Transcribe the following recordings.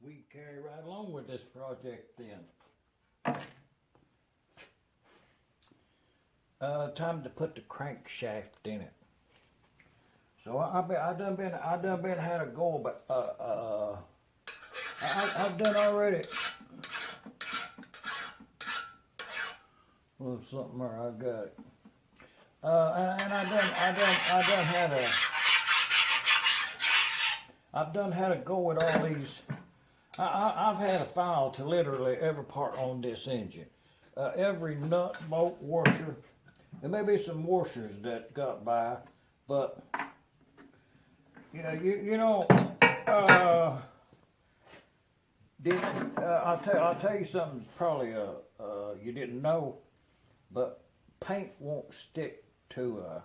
we carry right along with this project then. Time to put the crankshaft in it. So I done been had a go, but I've done already. Well, something there, I got it. And I've done had a go with all these. I've had a file to literally every part on this engine. Every nut, bolt, washer. There may be some washers that got by, but yeah, you know, I'll tell you something. Probably you didn't know, but paint won't stick to a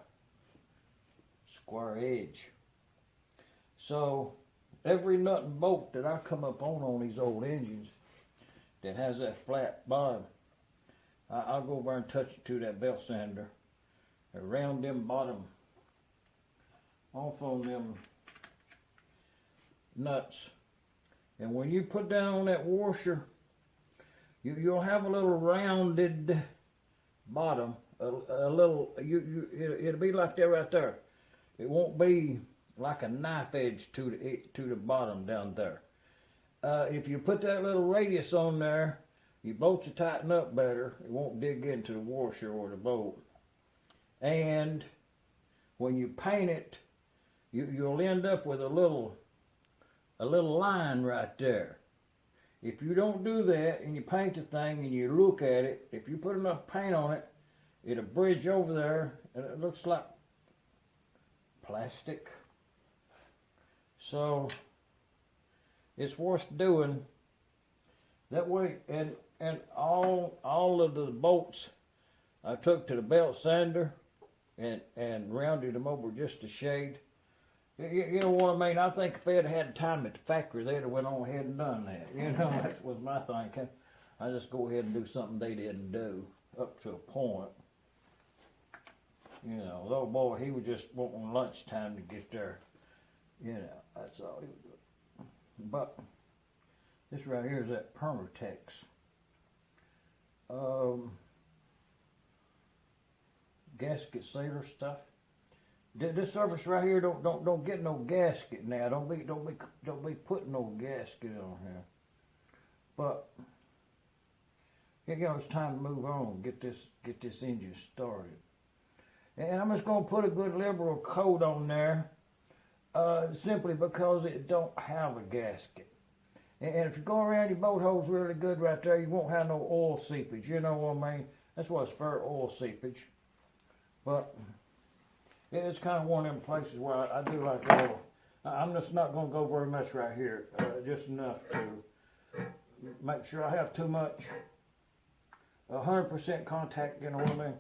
square edge. So every nut and bolt that I come up on these old engines that has that flat bottom, I'll go over and touch it to that belt sander around them bottom off on them nuts. And when you put down on that washer, you'll have a little rounded bottom, a little, it'll be like that right there. It won't be like a knife edge to the bottom down there. If you put that little radius on there, your bolts will tighten up better. It won't dig into the washer or the bolt. And when you paint it, you'll end up with a little line right there. If you don't do that and you paint the thing and you look at it, if you put enough paint on it, it'll bridge over there and it looks like plastic. So it's worth doing that way. And all of the bolts I took to the belt sander and rounded them over just a shade. You know what I mean? I think if they'd had time at the factory, they'd have went on ahead and done that. You know, that was my thinking. I just go ahead and do something they didn't do up to a point. You know, the old boy, he was just wanting lunchtime to get there. You know, that's all he was doing. But this right here is that Permatex. Gasket sealer stuff. This surface right here don't get no gasket now. Don't be putting no gasket on here. But you know, it's time to move on. Get this engine started. And I'm just gonna put a good liberal coat on there, simply because it don't have a gasket. And if you go around your bolt holes really good right there, you won't have no oil seepage. You know what I mean? That's why it's for oil seepage. But it's kind of one of them places where I do like a little. I'm just not going to go very much right here, just enough to make sure I have too much 100% contact, you know what I mean?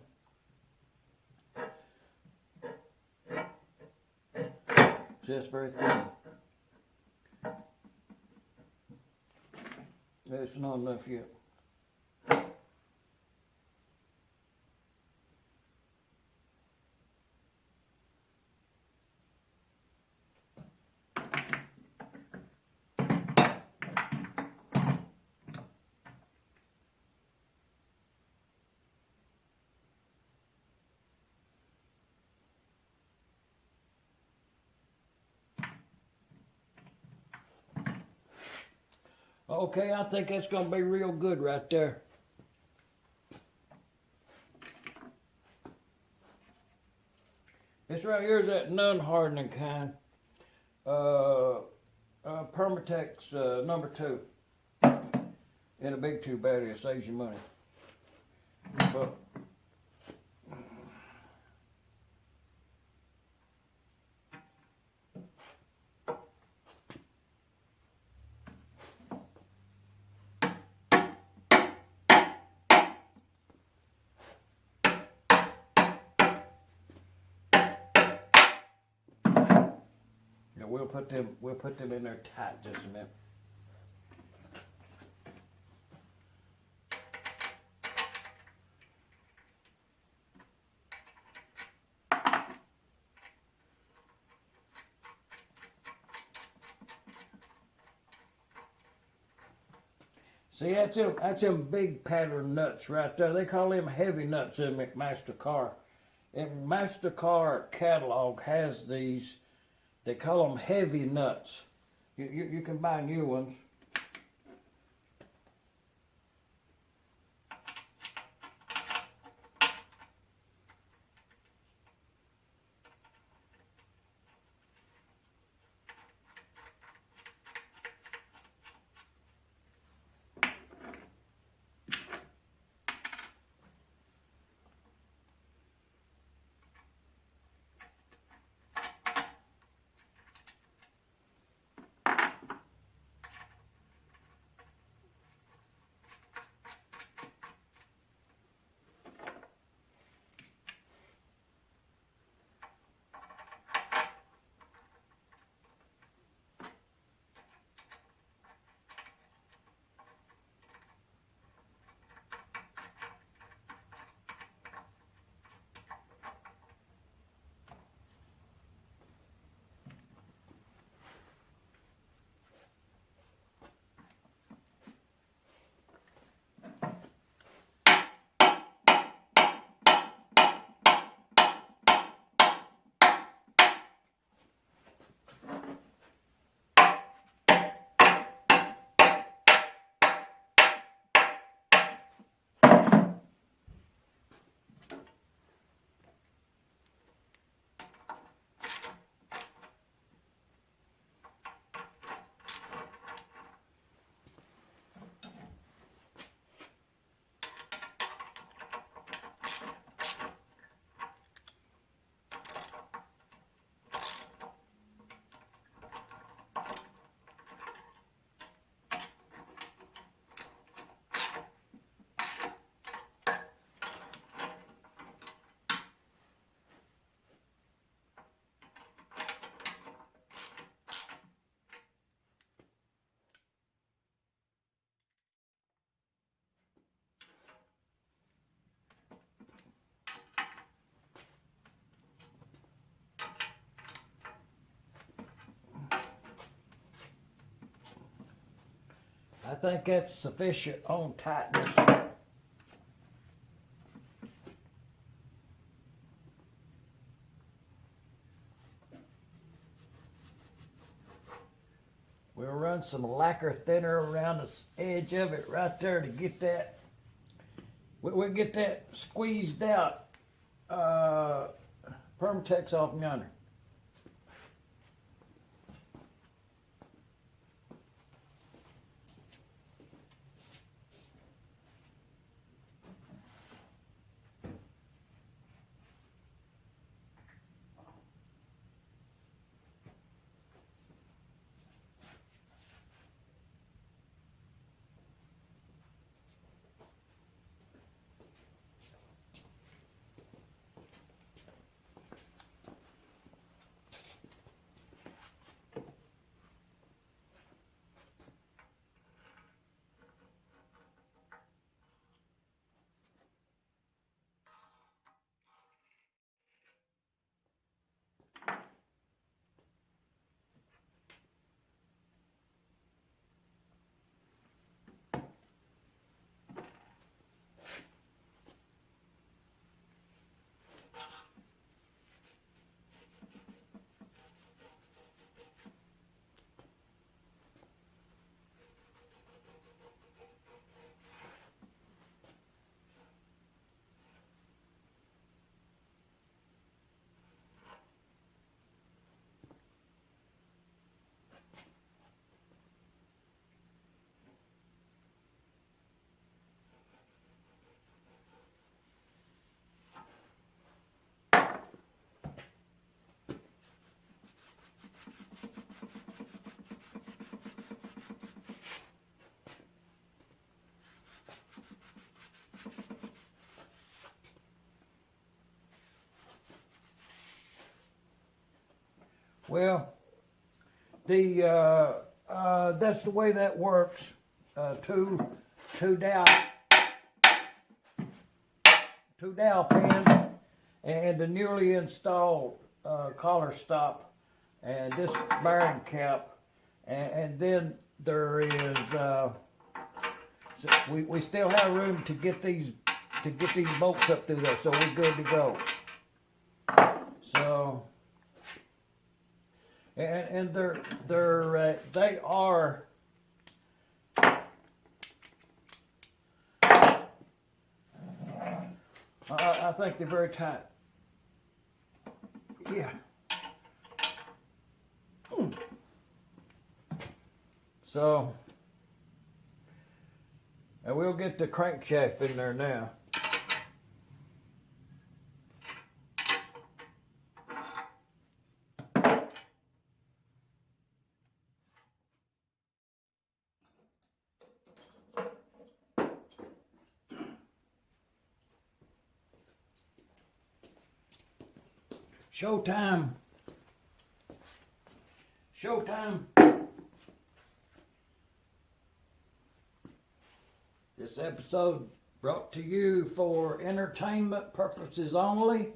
See, that's very thin. It's not enough yet. Okay, I think that's going to be real good right there. This right here is that non-hardening kind. Permatex number 2. In a big tube battery, it saves you money. But we'll put them in there tight just a minute. See, that's them big pattern nuts right there. They call them heavy nuts in McMaster Car. And Master Car catalog has these. They call them heavy nuts. You can buy new ones. I think that's sufficient on tightness. We'll run some lacquer thinner around the edge of it right there to get that. We'll get that squeezed out. Permatex off yonder. Well, that's the way that works. Two dowel pins and the newly installed collar stop and this bearing cap, and then there is So we still have room to get these bolts up through there, so we're good to go. So, and they are. I think they're very tight. Yeah. So, and we'll get the crankshaft in there now. Showtime. Showtime. This episode brought to you for entertainment purposes only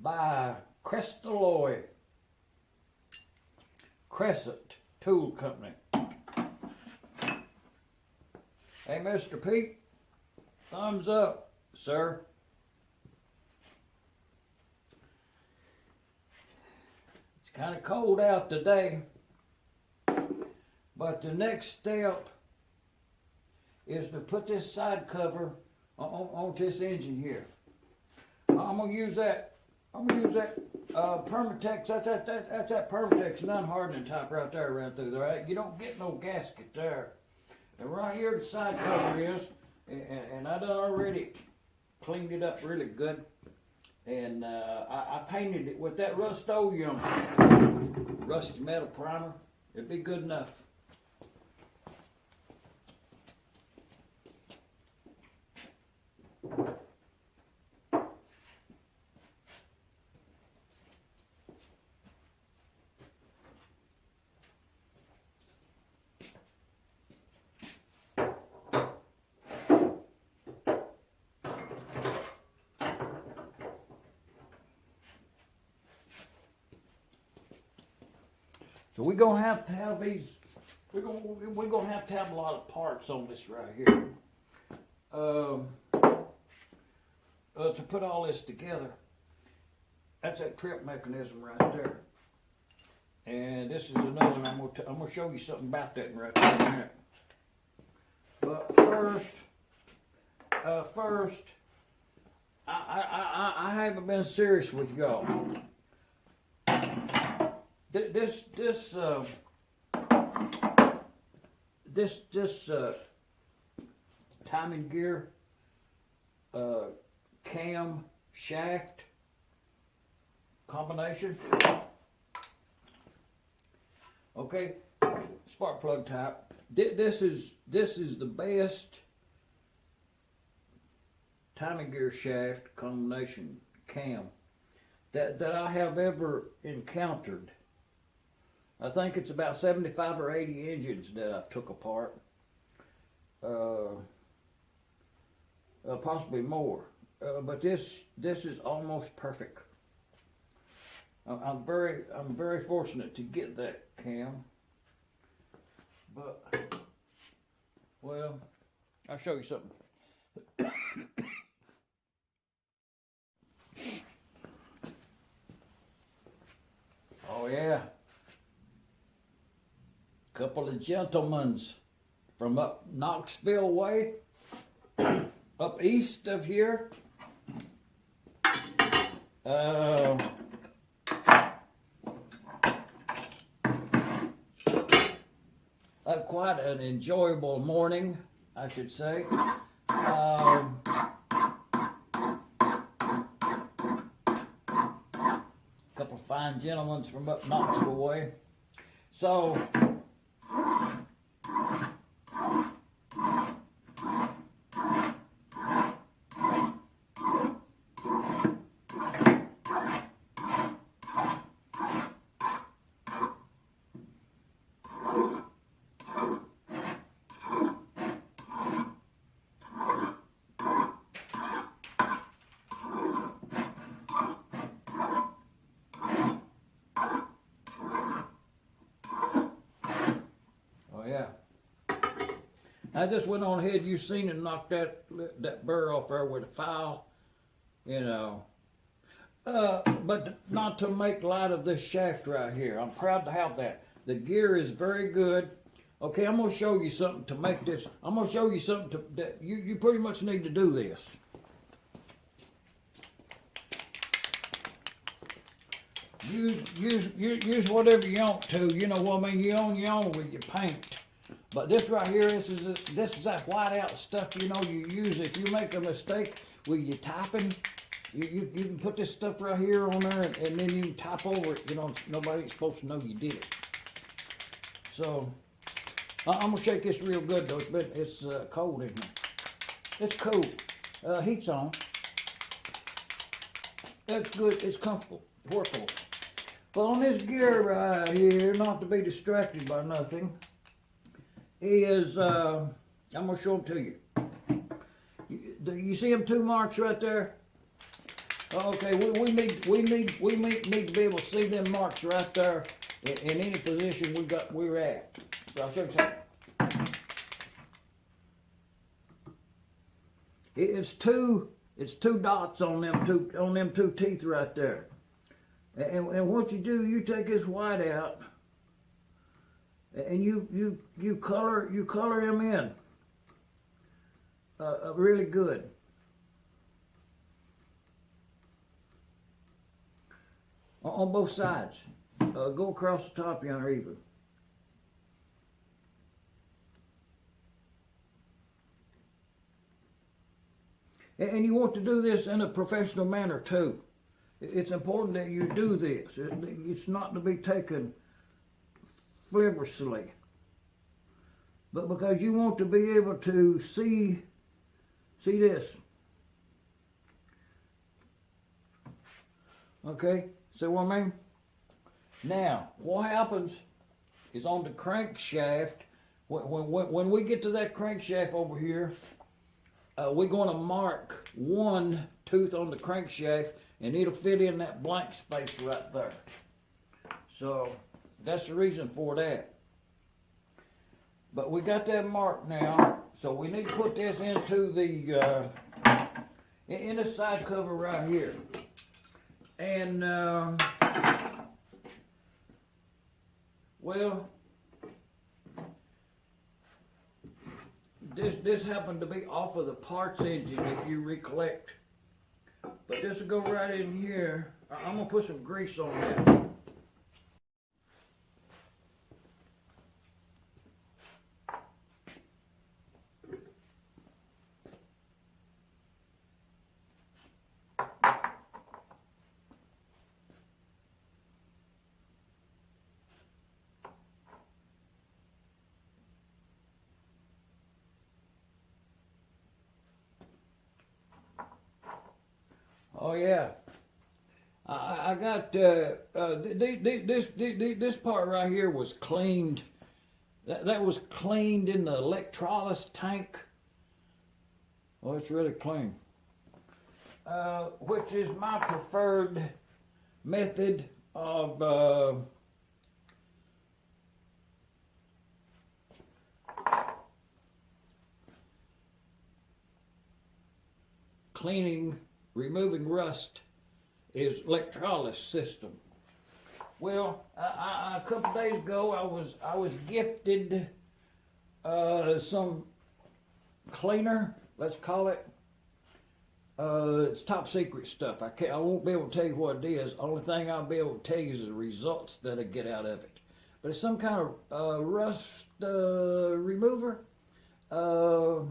by Crestalloy Crescent Tool Company. Hey, Mr. Pete, thumbs up, sir. It's kind of cold out today, but the next step is to put this side cover on this engine here. I'm gonna use that Permatex. That's that Permatex non-hardening type right there, right through there. Right? You don't get no gasket there. And right here the side cover is, and I done already cleaned it up really good. And I painted it with that Rust-Oleum rusty metal primer. It'd be good enough. So we're gonna have to have these. We're gonna have to have a lot of parts on this right here to put all this together. That's that trip mechanism right there, and this is another one. I'm gonna show you something about that right there in a minute. But first, I haven't been serious with y'all. This timing gear cam shaft combination. Okay, spark plug type. This is the best timing gear shaft combination cam that I have ever encountered. I think it's about 75 or 80 engines that I took apart, possibly more. But this is almost perfect. I'm very fortunate to get that cam. But well, I'll show you something. Oh yeah. Couple of gentlemen from up Knoxville way, up east of here. Quite an enjoyable morning, I should say. Couple of fine gentlemen from up Knoxville way. So I just went on ahead, you seen and knocked that burr off there with a file, you know. But not to make light of this shaft right here. I'm proud to have that. The gear is very good. Okay, I'm going to show you something to make this. I'm going to show you something that you pretty much need to do this. Use whatever you want to. You know what I mean? You own with your paint. But this right here, this is that whiteout stuff. You know, you use if you make a mistake with your typing. You can put this stuff right here on there, and then you can type over it. You know, nobody's supposed to know you did it. So I'm gonna shake this real good though. It's cold in here. It's cool. Heat's on. That's good. It's comfortable, workable. But on this gear right here, not to be distracted by nothing, is I'm gonna show them to you. You see them 2 marks right there? Okay, we need to be able to see them marks right there in any position we're at. So I'll show you something. It's two dots on them two teeth right there. And what you do, you take this white out, and you color them in really good. On both sides. Go across the top yonder even. And you want to do this in a professional manner too. It's important that you do this. It's not to be taken frivolously, but because you want to be able to see this. Okay, see what I mean? Now, what happens is on the crankshaft, when we get to that crankshaft over here, we're going to mark one tooth on the crankshaft, and it'll fit in that blank space right there. So that's the reason for that. But we got that marked now, so we need to put this into the in the side cover right here. And well, this happened to be off of the parts engine, if you recollect. But this will go right in here. I'm gonna put some grease on that. Oh yeah, I got this part right here was cleaned. That was cleaned in the electrolysis tank. Oh, it's really clean. Which is my preferred method of cleaning. Removing rust is electrolysis system. Well, a couple days ago, I was gifted some cleaner. Let's call it. It's top secret stuff. I won't be able to tell you what it is. Only thing I'll be able to tell you is the results that I get out of it. But it's some kind of rust remover. So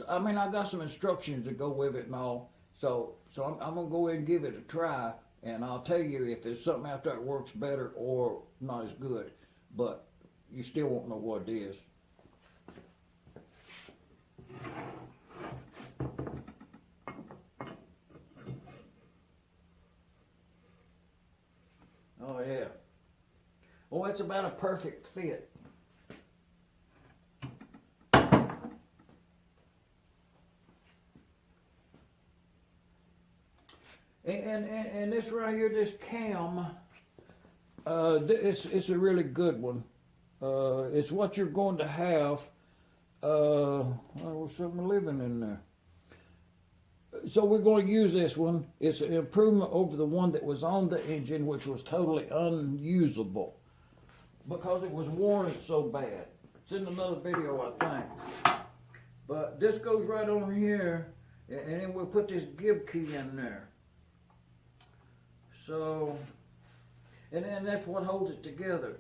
I mean, I got some instructions to go with it and all. So I'm going to go ahead and give it a try, and I'll tell you if there's something out there that works better or not as good. But you still won't know what it is. Oh, yeah. Oh, it's about a perfect fit. And this right here, this cam, it's a really good one. It's what you're going to have there was something living in there. So we're going to use this one. It's an improvement over the one that was on the engine, which was totally unusable because it was worn so bad. It's in another video, I think. But this goes right on here, and then we'll put this give key in there. So, and then that's what holds it together.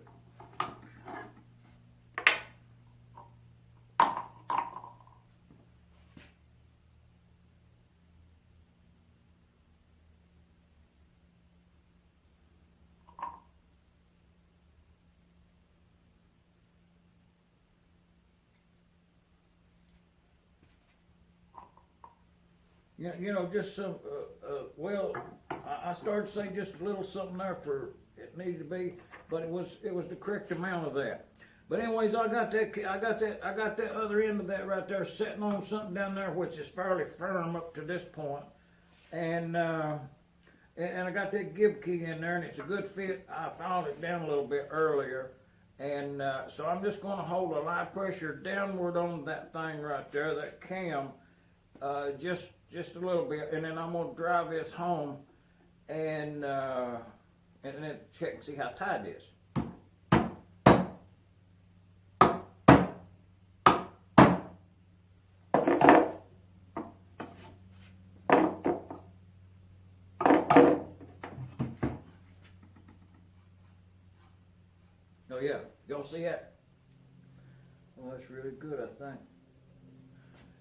You know, just some, well, I started to say just a little something there for it needed to be, but it was the correct amount of that. But anyways, I got that other end of that right there sitting on something down there, which is fairly firm up to this point, and I got that give key in there, and it's a good fit. I fouled it down a little bit earlier, and so I'm just going to hold a light pressure downward on that thing right there, that cam, just a little bit, and then I'm gonna drive this home, and then check and see how tight it is. Oh yeah, y'all see that? Well, that's really good, I think.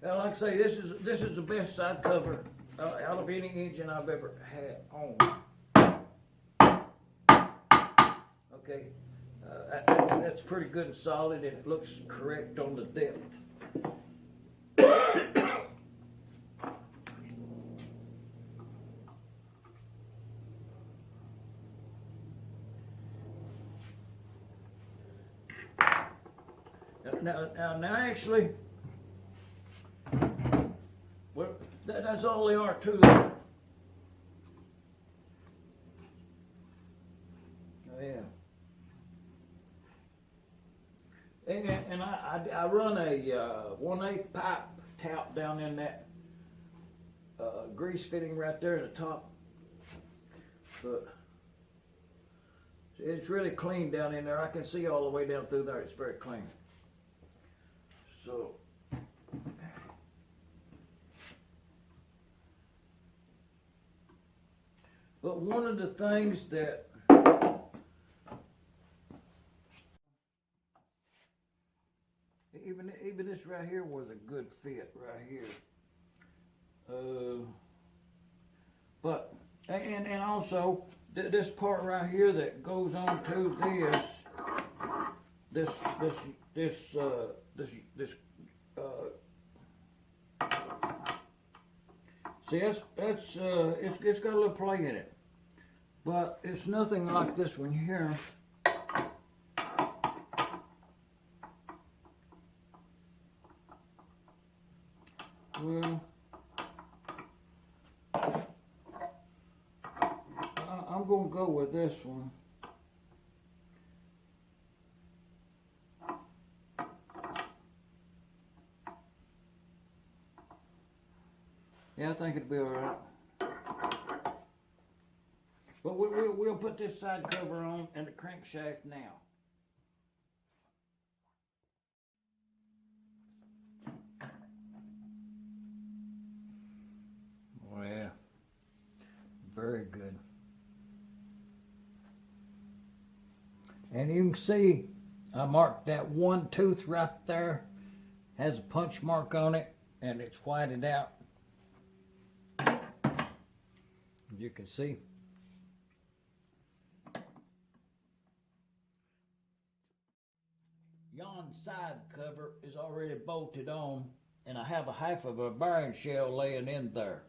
Now, like I say, this is the best side cover out of any engine I've ever had on. Okay, that's pretty good and solid, and it looks correct on the depth. Now, actually. Well, that's all there are to that. Oh yeah. And I run a 1/8 pipe tap down in that grease fitting right there in the top. But it's really clean down in there. I can see all the way down through there. It's very clean. So. But one of the things that even this right here was a good fit right here. But and also this part right here that goes on to this see, it's got a little play in it, but it's nothing like this one here. Well, I'm gonna go with this one. Yeah, I think it'll be all right. But we'll put this side cover on and the crankshaft now. Oh yeah, very good. And you can see I marked that one tooth right there, has a punch mark on it, and it's whited out. You can see. Yon side cover is already bolted on, and I have a half of a bearing shell laying in there.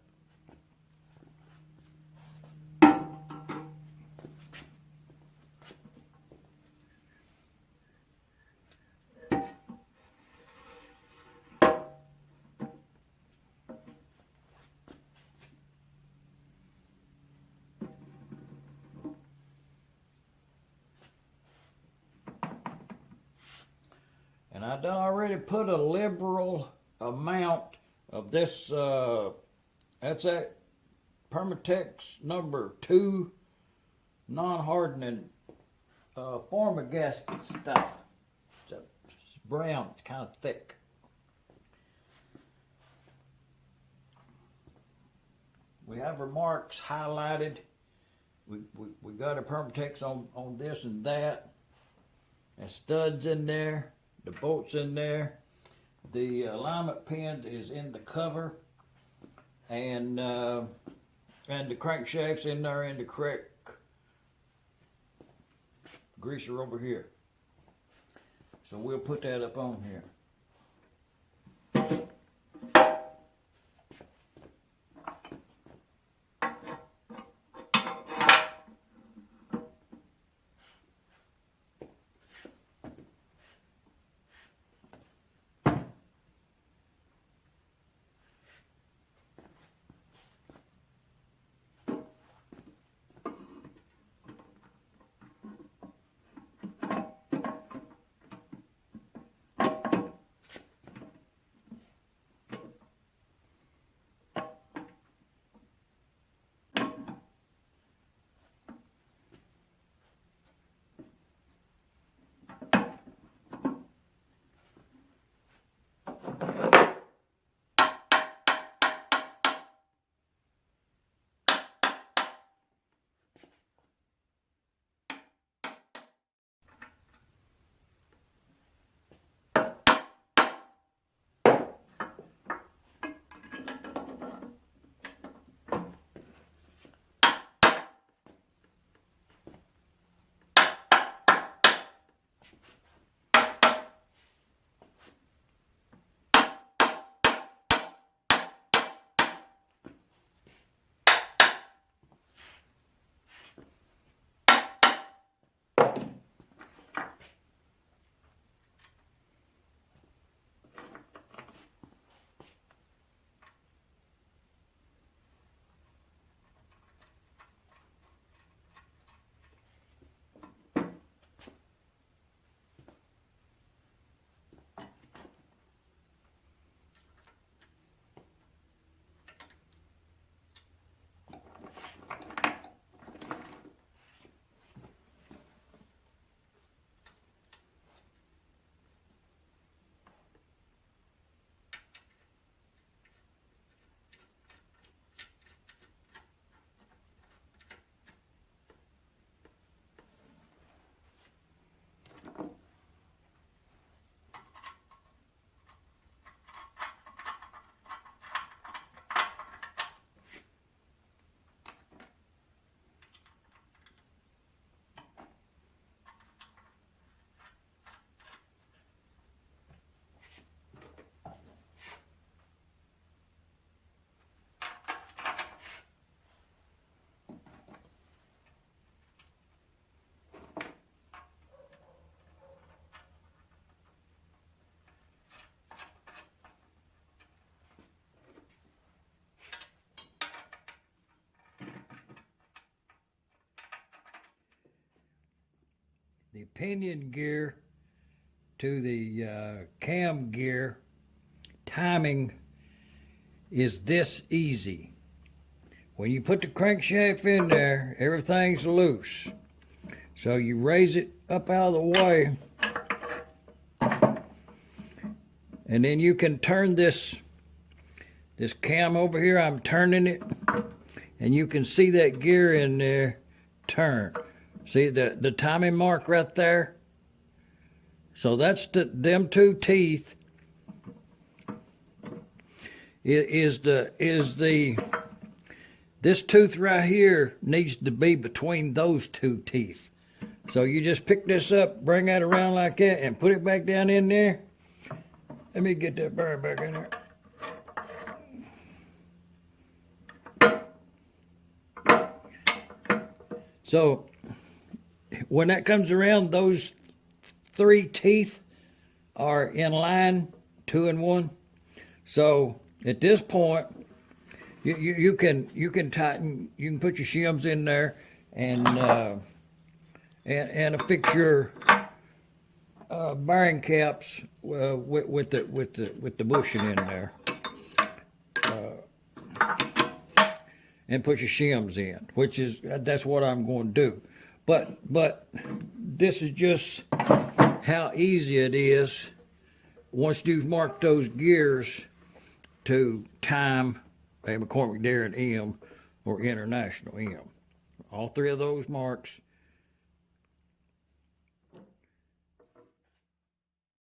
And I done already put a liberal amount of this, that's that Permatex number 2 non-hardening former gasket stuff. It's brown, it's kind of thick. We have our marks highlighted. We got a Permatex on this and that. And studs in there, the bolts in there. The alignment pin is in the cover. And the crankshaft's in there in the correct greaser over here. So we'll put that up on here. The pinion gear to the cam gear timing is this easy. When you put the crankshaft in there, everything's loose. So you raise it up out of the way, and then you can turn this cam over here. I'm turning it, and you can see that gear in there turn. See the timing mark right there? So that's them 2 teeth this tooth right here needs to be between those 2 teeth. So you just pick this up, bring that around like that, and put it back down in there. Let me get that bearing back in there. So when that comes around, those 3 teeth are in line, 2 and 1. So at this point, you can tighten. You can put your shims in there and affix your bearing caps with the bushing in there, and put your shims in, that's what I'm going to do. But this is just how easy it is once you've marked those gears to time a McCormick Deering M or International M. All three of those marks